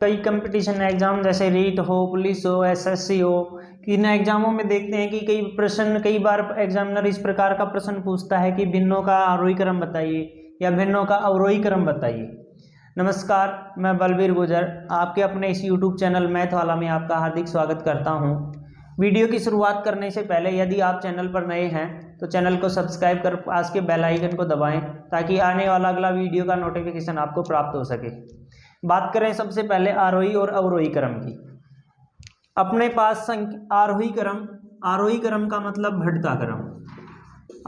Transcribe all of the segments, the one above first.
कई competition exam जैसे रीट हो, पुलिस हो, एसएससी हो, इन एग्जामों में देखते हैं कि कई बार एग्जामिनर इस प्रकार का प्रश्न पूछता है कि भिन्नों का आरोही क्रम बताइए या भिन्नों का अवरोही क्रम बताइए। नमस्कार, मैं बलबीर गुजर आपके अपने इस यूट्यूब चैनल मैथ वाला में आपका हार्दिक स्वागत करता हूं। वीडियो की शुरुआत करने से पहले यदि आप चैनल पर नए हैं तो चैनल को सब्सक्राइब कर पास के बेल आइकन को दबाएं ताकि आने वाला अगला वीडियो का नोटिफिकेशन आपको प्राप्त हो सके। बात करें सबसे पहले आरोही और अवरोही क्रम की। अपने पास आरोही क्रम का मतलब बढ़ता क्रम।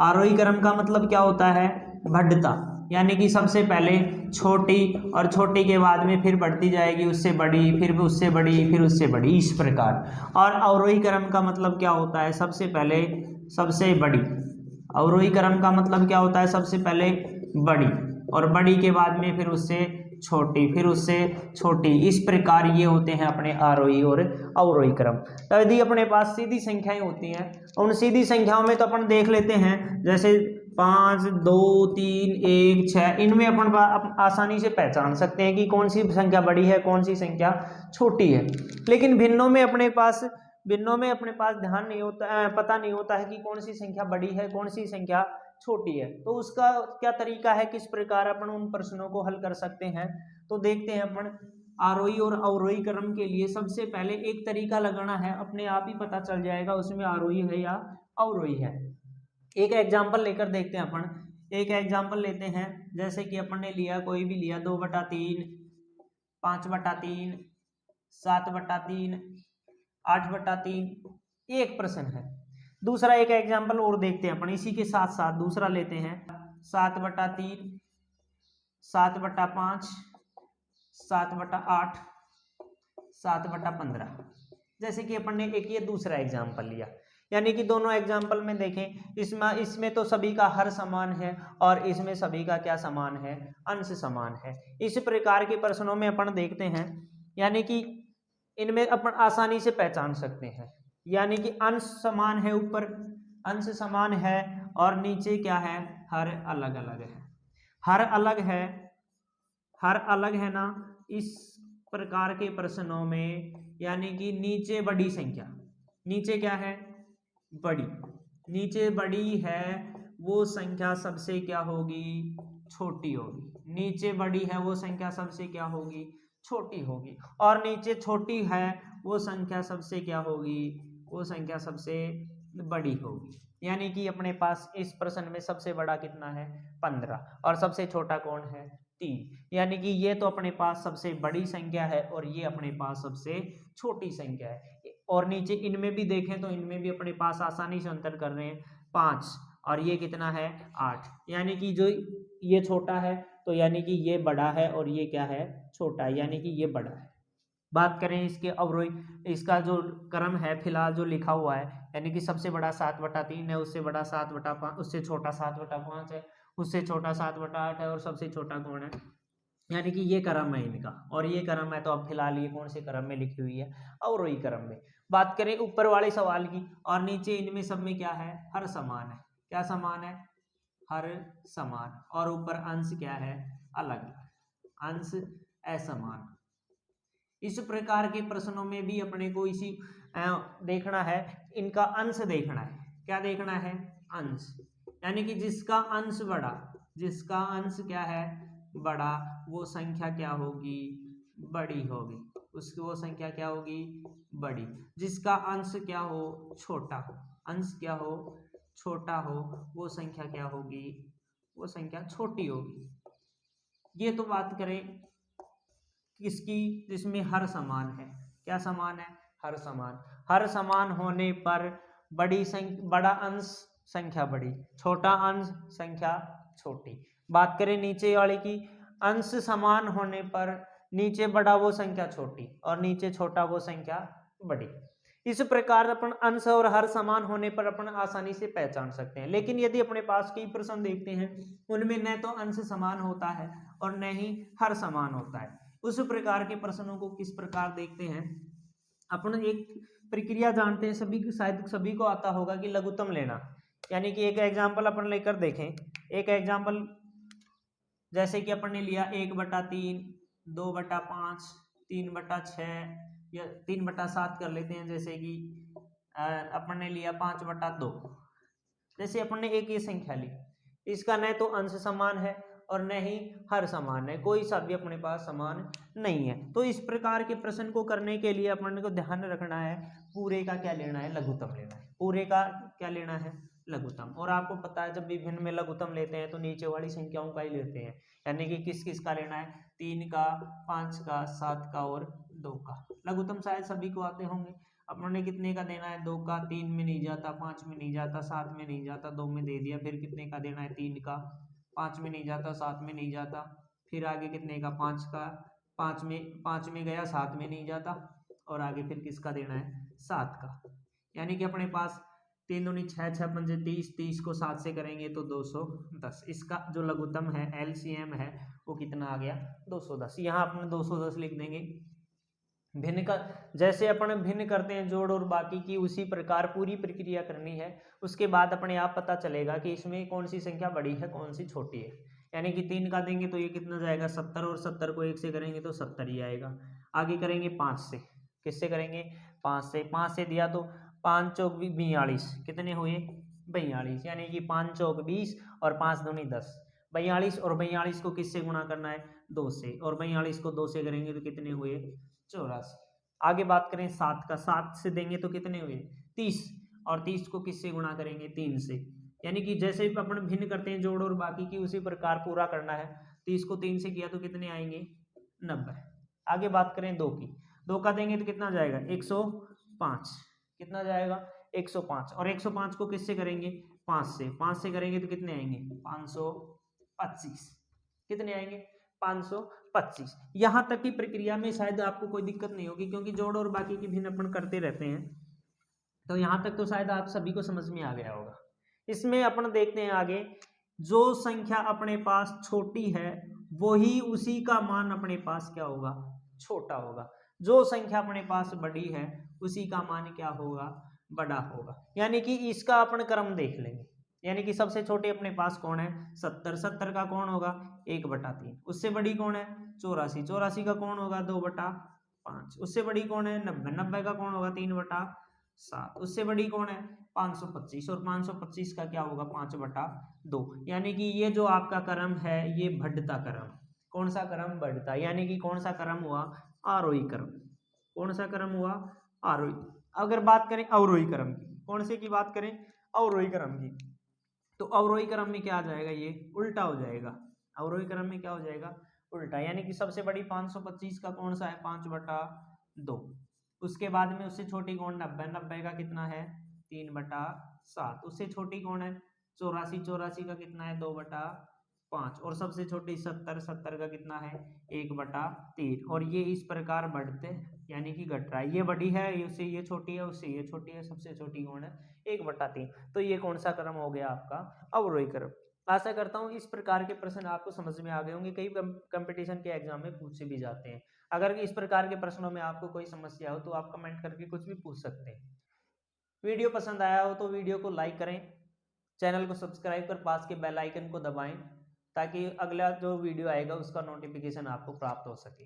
आरोही क्रम का मतलब क्या होता है? बढ़ता, यानी कि सबसे पहले छोटी और छोटी के बाद में फिर बढ़ती जाएगी, उससे बड़ी, फिर उससे बड़ी, फिर उससे बड़ी, इस प्रकार। और अवरोही क्रम का मतलब क्या होता है? सबसे पहले सबसे बड़ी। अवरोही क्रम का मतलब क्या होता है? सबसे पहले बड़ी और बड़ी के बाद में फिर उससे छोटी, फिर उससे छोटी, इस प्रकार ये होते हैं अपने आरोही और अवरोही क्रम। तो यदि अपने पास सीधी संख्याएं होती हैं, उन सीधी संख्याओं में तो अपन देख लेते हैं, जैसे 5, 2, 3, 1, 6, इनमें अपन आसानी से पहचान सकते हैं कि कौन सी संख्या बड़ी है, कौन सी संख्या छोटी है। लेकिन भिन्नों में अपने पास ध्यान नहीं होता, पता नहीं होता है कि कौन सी संख्या बड़ी है, कौन सी संख्या छोटी है। तो उसका क्या तरीका है, किस प्रकार अपन उन प्रश्नों को हल कर सकते हैं? तो देखते हैं अपन। आरोही और अवरोही क्रम के लिए सबसे पहले एक तरीका लगाना है, अपने आप ही पता चल जाएगा उसमें आरोही है या अवरोही है। एक एग्जाम्पल लेकर देखते हैं अपन। एक एग्जाम्पल लेते हैं, जैसे कि अपन ने लिया, कोई भी लिया 2/3, 5/3, 7/3, 8/3, एक प्रश्न है। दूसरा एक एग्जाम्पल और देखते हैं अपन, इसी के साथ साथ दूसरा लेते हैं 7/3, 7/5, 7/8, 7/15। जैसे कि अपन ने एक ये दूसरा एग्जाम्पल लिया, यानी कि दोनों एग्जाम्पल में देखें, इसमें तो सभी का हर समान है और इसमें सभी का क्या समान है? अंश समान है। इस प्रकार के प्रश्नों में अपन देखते हैं, यानी कि इनमें अपन आसानी से पहचान सकते हैं, यानी कि अंश समान है, ऊपर अंश समान है और नीचे क्या है? हर अलग अलग है। हर अलग है ना। इस प्रकार के प्रश्नों में यानी कि नीचे बड़ी संख्या, नीचे क्या है? बड़ी, नीचे बड़ी है वो संख्या सबसे क्या होगी? छोटी होगी। नीचे बड़ी है वो संख्या सबसे क्या होगी? छोटी होगी। और नीचे छोटी है वो संख्या सबसे क्या होगी? वो संख्या सबसे बड़ी होगी। यानी कि अपने पास इस प्रश्न में सबसे बड़ा कितना है? 15, और सबसे छोटा कौन है? 3। यानी कि ये तो अपने पास सबसे बड़ी संख्या है और ये अपने पास सबसे छोटी संख्या है। और नीचे इनमें भी देखें तो इनमें भी अपने पास आसानी से अंतर कर रहे हैं, 5 और ये कितना है? 8। यानी कि जो ये छोटा है तो यानी कि ये बड़ा है और ये क्या है? छोटा है, यानी कि ये बड़ा है। बात करें इसके अवरोही, इसका जो क्रम है फिलहाल जो लिखा हुआ है, यानी कि सबसे बड़ा 7/3 है, उससे बड़ा 7/5, उससे छोटा 7/5 है, उससे छोटा 7/8 है और सबसे छोटा कौन है? यानी कि ये क्रम है इनका, और ये क्रम है तो अब फिलहाल ये कौन से क्रम में लिखी हुई है? अवरोही क्रम में। बात करें ऊपर वाले सवाल की, और नीचे इनमें सब में क्या है? हर समान है। क्या समान है? हर समान। और ऊपर अंश क्या है? अलग, अंश असमान। इस प्रकार के प्रश्नों में भी अपने को इसी देखना है, इनका अंश देखना है। क्या देखना है? अंश। यानी कि जिसका अंश बड़ा, जिसका अंश क्या है? बड़ा, वो संख्या क्या होगी? बड़ी होगी। उसकी वो संख्या क्या होगी? बड़ी। जिसका अंश क्या हो? छोटा हो, अंश क्या हो? छोटा हो, वो संख्या क्या होगी? वो संख्या छोटी होगी। ये तो बात करें किसकी? जिसमें हर समान है। क्या समान है? हर समान। हर समान होने पर बड़ा अंश संख्या बड़ी, छोटा अंश संख्या छोटी। बात करें नीचे वाले की, अंश समान होने पर नीचे बड़ा वो संख्या छोटी और नीचे छोटा वो संख्या बड़ी। इस प्रकार अपन अंश और हर समान होने पर अपन आसानी से पहचान सकते हैं। लेकिन यदि अपने पास कई प्रश्न देखते हैं, उनमें न तो अंश समान होता है और न ही हर समान होता है, उस प्रकार के प्रश्नों को किस प्रकार देखते हैं? अपन एक प्रक्रिया जानते हैं, शायद सभी को आता होगा कि लघुत्तम लेना। यानी कि एक एग्जाम्पल अपन लेकर देखें। एक एग्जाम्पल जैसे कि अपन ने लिया 1/3, 2/5, 3/6 या 3/7 कर लेते हैं। जैसे कि अपन ने लिया 5/2, जैसे अपन ने एक ये संख्या ली, इसका न तो अंश समान है और न ही हर समान है, कोई सा भी अपने पास समान नहीं है। तो इस प्रकार के प्रश्न को करने के लिए अपन को ध्यान रखना है पूरे का क्या लेना है, लघुत्तम लेना है। पूरे का क्या लेना है, लघुत्तम। और आपको पता है जब भी भिन्न में लघुत्तम लेते हैं तो नीचे वाली संख्याओं का ही लेते हैं, यानी कि किस किस का लेना है, 3 का, 5 का, 7 का और 2 का। लघुत्तम शायद सभी को आते होंगे। अपने कितने का देना है, 2 का, 3 में नहीं जाता, 5 में नहीं जाता, 7 में नहीं जाता, 2 में दे दिया। फिर कितने का देना है, 3 का, 5 में नहीं जाता, 7 में नहीं जाता। फिर आगे कितने का, 5 का, 5 में गया, 7 में नहीं जाता। और आगे फिर किसका देना है, 7 का। यानी कि अपने पास 3 दूनी 6, 6 पंजे 30, 30 को 7 से करेंगे तो 210। इसका जो लघुत्तम है, एलसीएम है, वो कितना आ गया, 210। यहाँ अपन 210 लिख देंगे। भिन्न का जैसे अपन भिन्न करते हैं जोड़ और बाकी की, उसी प्रकार पूरी प्रक्रिया करनी है। उसके बाद अपने आप पता चलेगा कि इसमें कौन सी संख्या बड़ी है, कौन सी छोटी है। यानी कि 3 का देंगे तो ये कितना जाएगा, 70, और 70 को 1 से करेंगे तो 70 ही आएगा। आगे करेंगे 5 से, किससे करेंगे, 5 से। 5 से दिया तो 5 चौक 42, कितने हुए, 42। यानी कि 5 चौक 20 और 5 दूनी 10, 42। और 42 को किससे गुणा करना है, 2 से। और 42 को 2 से करेंगे तो कितने हुए, 84। आगे बात करें 7 का, 7 से देंगे तो कितने हुए, 30। और 30 को किससे गुणा करेंगे, 3 से। यानी कि जैसे अपन भिन्न करते हैं जोड़ और बाकी की, उसी प्रकार पूरा करना है। 30 को 3 से किया तो कितने आएंगे, 90। आगे बात करें 2 की, 2 का देंगे तो कितना जाएगा, 105। कितना जाएगा, 105। और 105 को किससे करेंगे, 5 से। 5 से करेंगे तो कितने आएंगे, 525। कितने आएंगे, 525। यहाँ तक की प्रक्रिया में शायद आपको कोई दिक्कत नहीं होगी, क्योंकि जोड़ और बाकी की भिन्न अपन करते रहते हैं। तो यहाँ तक तो शायद आप सभी को समझ में आ गया होगा। इसमें अपन देखते हैं आगे, जो संख्या अपने पास छोटी है वही उसी का मान अपने पास क्या होगा, छोटा होगा। जो संख्या अपने पास बड़ी है उसी का मान क्या होगा, बड़ा होगा। यानी कि इसका अपन क्रम देख लेंगे। यानी कि सबसे छोटे अपने पास कौन है, 70। 70 का कौन होगा, 1/3। उससे बड़ी कौन है, 84। 84 का कौन होगा, 2/5। उससे बड़ी कौन है, 90। 90 का कौन होगा, 3/7। उससे बड़ी कौन है, 525। और 525 का क्या होगा, 5/2। यानी कि ये जो आपका क्रम है ये बढ़ता क्रम। कौन सा क्रम, बढ़ता। यानी कि कौन सा क्रम हुआ, आरोही क्रम। कौन सा क्रम हुआ, आरोही। अगर बात करें अवरोही क्रम की, कौन से की बात करें, अवरोही क्रम की, तो अवरोही क्रम में क्या आ जाएगा, ये उल्टा हो जाएगा। अवरोही क्रम में क्या हो जाएगा, उल्टा। यानी कि सबसे बड़ी 525 का कौन सा है, 5/2। उसके बाद में उससे छोटी कौन, 90। 90 का कितना है, 3/7। उससे छोटी कौन है, 84। 84 का कितना है, 2/5। और सबसे छोटी 70। 70 का कितना है, 1/3। और ये इस प्रकार बढ़ते यानी कि घट रहा है। ये बड़ी है, उससे ये छोटी है, उससे ये छोटी है, सबसे छोटी कौन है, 1/3। तो ये कौन सा क्रम हो गया आपका, अवरोही क्रम। आशा करता हूँ इस प्रकार के प्रश्न आपको समझ में आ गए होंगे। कई कंपटीशन के एग्जाम में पूछे भी जाते हैं। अगर इस प्रकार के प्रश्नों में आपको कोई समस्या हो तो आप कमेंट करके कुछ भी पूछ सकते हैं। वीडियो पसंद आया हो तो वीडियो को लाइक करें, चैनल को सब्सक्राइब कर पास के बेल आइकन को दबाएं, ताकि अगला जो वीडियो आएगा उसका नोटिफिकेशन आपको प्राप्त हो सके।